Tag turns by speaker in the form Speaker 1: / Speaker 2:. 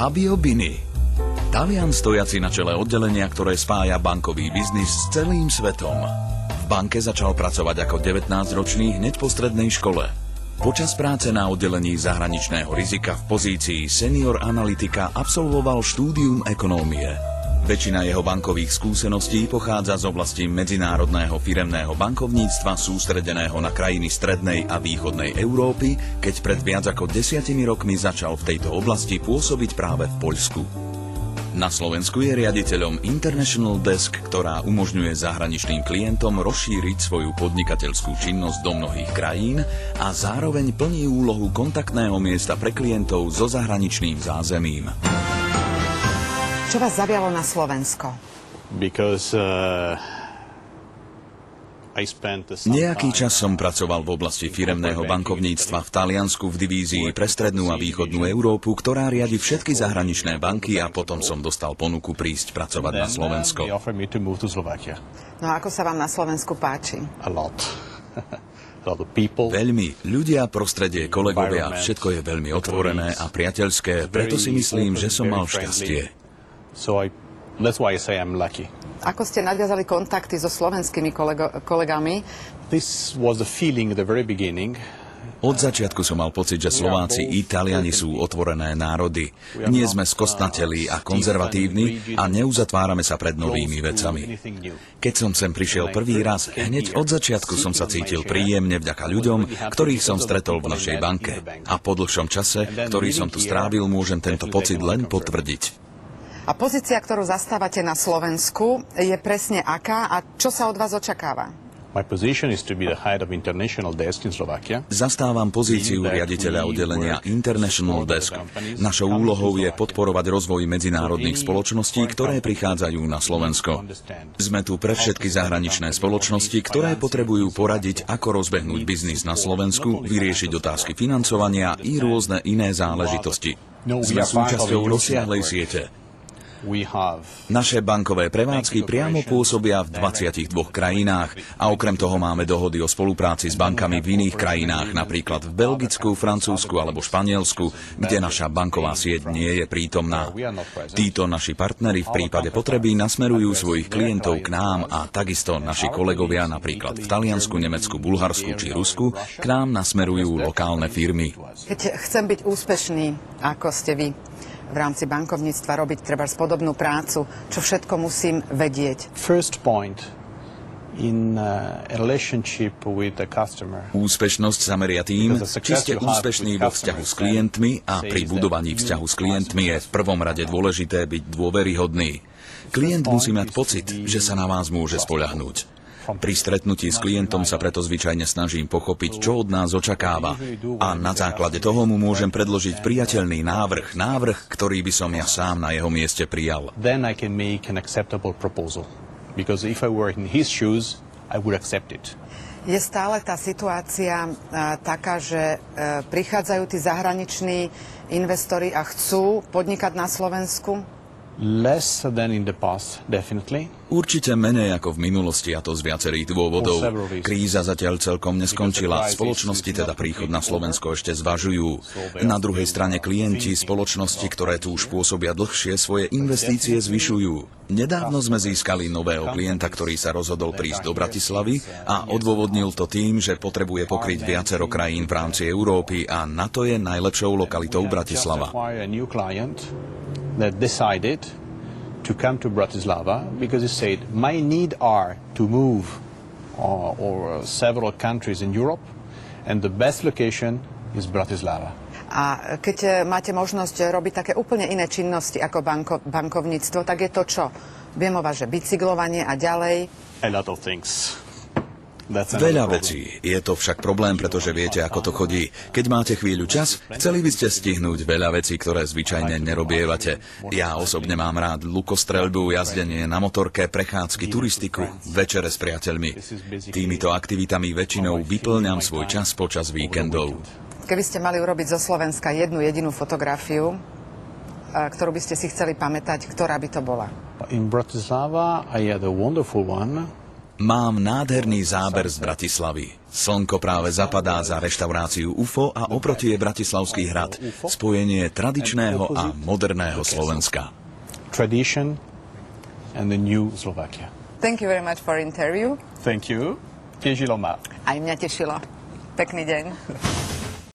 Speaker 1: Fabio Bini. Talian stojaci na čele oddelenia, ktoré spája bankový biznis s celým svetom. V banke začal pracovať ako 19-ročný hneď po strednej škole. Počas práce na oddelení zahraničného rizika v pozícii senior analytika absolvoval štúdium ekonómie. Väčšina jeho bankových skúseností pochádza z oblasti medzinárodného firemného bankovníctva sústredeného na krajiny strednej a východnej Európy, keď pred viac ako 10 rokmi začal v tejto oblasti pôsobiť práve v Poľsku. Na Slovensku je riaditeľom International Desk, ktorá umožňuje zahraničným klientom rozšíriť svoju podnikateľskú činnosť do mnohých krajín a zároveň plní úlohu kontaktného miesta pre klientov so zahraničným zázemím.
Speaker 2: Čo vás zavialo na Slovensko?
Speaker 1: Nejaký čas som pracoval v oblasti firemného bankovníctva v Taliansku v divízii pre strednú a východnú Európu, ktorá riadi všetky zahraničné banky, a potom som dostal ponuku prísť pracovať na Slovensko.
Speaker 2: No a ako sa vám na Slovensku páči?
Speaker 1: Veľmi. Ľudia, prostredie, kolegovia, všetko je veľmi otvorené a priateľské, preto si myslím, že som mal šťastie.
Speaker 2: Ako ste nadviazali kontakty so slovenskými kolegami?
Speaker 1: Od začiatku som mal pocit, že Slováci i Taliani sú otvorené národy. Nie sme skostnateli a konzervatívni a neuzatvárame sa pred novými vecami. Keď som sem prišiel prvý raz, hneď od začiatku som sa cítil príjemne vďaka ľuďom, ktorých som stretol v našej banke. A po dlhšom čase, ktorý som tu strávil, môžem tento pocit len potvrdiť.
Speaker 2: A pozícia, ktorú zastávate na Slovensku, je presne aká a čo sa od vás očakáva?
Speaker 1: Zastávam pozíciu riaditeľa oddelenia International Desk. Našou úlohou je podporovať rozvoj medzinárodných spoločností, ktoré prichádzajú na Slovensko. Sme tu pre všetky zahraničné spoločnosti, ktoré potrebujú poradiť, ako rozbehnúť biznis na Slovensku, vyriešiť otázky financovania i rôzne iné záležitosti. Sme súčasťou rozsiahlej siete. Naše bankové prevádzky priamo pôsobia v 22 krajinách a okrem toho máme dohody o spolupráci s bankami v iných krajinách, napríklad v Belgicku, Francúzsku alebo Španielsku, kde naša banková sieť nie je prítomná. Títo naši partneri v prípade potreby nasmerujú svojich klientov k nám a takisto naši kolegovia napríklad v Taliansku, Nemecku, Bulharsku či Rusku k nám nasmerujú lokálne firmy.
Speaker 2: Keď chcem byť úspešný, ako ste vy, v rámci bankovníctva robiť treba podobnú prácu, čo všetko musím vedieť?
Speaker 1: Úspešnosť sa meria tým, či ste úspešní vo vzťahu s klientmi, a pri budovaní vzťahu s klientmi je v prvom rade dôležité byť dôveryhodný. Klient musí mať pocit, že sa na vás môže spoľahnúť. Pri stretnutí s klientom sa preto zvyčajne snažím pochopiť, čo od nás očakáva, a na základe toho mu môžem predložiť priateľný návrh, ktorý by som ja sám na jeho mieste prijal.
Speaker 2: Je stále tá situácia taká, že prichádzajú tí zahraniční investori a chcú podnikať na Slovensku?
Speaker 3: Less than in the past, definitely.
Speaker 1: Určite menej ako v minulosti, a to z viacerých dôvodov. Kríza zatiaľ celkom neskončila. Spoločnosti teda príchod na Slovensko ešte zvažujú. Na druhej strane klienti spoločnosti, ktoré tu už pôsobia dlhšie, svoje investície zvyšujú. Nedávno sme získali nového klienta, ktorý sa rozhodol prísť do Bratislavy a odôvodnil to tým, že potrebuje pokryť viacero krajín v rámci Európy a na to je najlepšou lokalitou Bratislava.
Speaker 3: That decided to come to Bratislava because he said, my need are to move or several countries in Europe and the best location is Bratislava.
Speaker 2: A keď máte možnosť robiť také úplne iné činnosti ako bankovníctvo, tak je to čo? Viem o vás, že bicyklovanie a ďalej?
Speaker 3: A lot of things.
Speaker 1: Veľa vecí. Je to však problém, pretože viete, ako to chodí. Keď máte chvíľu čas, chceli by ste stihnúť veľa vecí, ktoré zvyčajne nerobievate. Ja osobne mám rád lukostreľbu, jazdenie na motorke, prechádzky, turistiku, večere s priateľmi. Týmito aktivitami väčšinou vyplňam svoj čas počas víkendov.
Speaker 2: Keby ste mali urobiť zo Slovenska jednu jedinú fotografiu, ktorú by ste si chceli pamätať, ktorá by to bola?
Speaker 3: In Bratislava I had a wonderful one.
Speaker 1: Mám nádherný záber z Bratislavy. Slnko práve zapadá za reštauráciu UFO a oproti je Bratislavský hrad. Spojenie tradičného a moderného Slovenska.
Speaker 3: Tradition and the new Slovakia.
Speaker 2: Thank you very much for interview.
Speaker 3: Thank you. Tešilo ma.
Speaker 2: Aj mňa tešilo. Pekný deň.